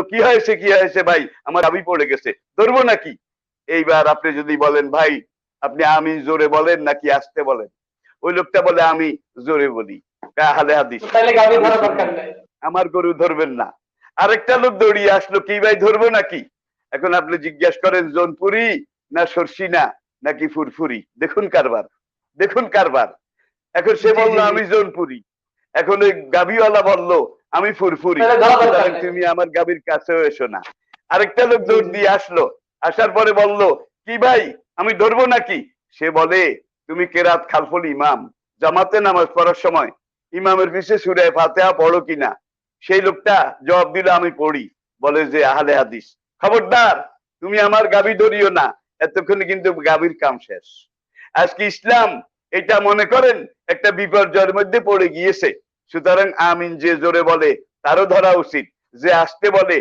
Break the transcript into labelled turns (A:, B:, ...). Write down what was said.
A: কি হয়েছে কি হয়েছে ভাই, আমার গাবি পড়ে গেছে, ধরবো নাকি? এইবার আপনি যদি বলেন ভাই আপনি আমি জোরে বলেন নাকি আস্তে বলেন, ওই লোকটা বলে আমি জোরে বলি, আহলে হাদিস,
B: তাহলে গাবি
A: আমি
B: ধরা
A: সুন্নি,
B: দরকার নাই।
A: আমার গরু ধরবেন না। আরেকটা লোক দৌড়িয়ে আসলো, কি ভাই ধরবো নাকি? এখন আপনি জিজ্ঞেস করেন জোনপুরি না সরসিনা নাকি ফুরফুরি, দেখুন কারবার, দেখুন কারবার। এখন সে
B: জি
A: বললো
B: জি জি,
A: আমি জোনপুরি, এখন ওই গাবিওয়ালা বললো আমি ফুরফুরি,
B: তাহলে ধরা দরকার
A: সুতরাং
B: নাই।
A: তুমি আমার গাবির কাছেও এসো না। আরেকটা লোক
B: জি
A: দৌড়
B: জি
A: দিয়ে আসলো, আসার পরে বলল কি ভাই আমি ধরবো নাকি? সে বলে তুমি কেরাত খালফুল ইমাম, জামাতে নামাজ পড়ার সময় ইমামের পিছে সূরা ফাতিহা পড়ো কিনা? সেই লোকটা জবাব দিল আমি পড়ি। বলে যে আহলে হাদিস, খবরদার তুমি আমার গাবি ধরিও না, এতক্ষণে কিন্তু গাবির কাম শেষ। আজকে ইসলাম এটা মনে করেন একটা বিপর্যয়ের মধ্যে পড়ে গিয়েছে। সুতরাং আমিন যে জোরে বলে তারও ধরা উচিত, যে আসতে বলে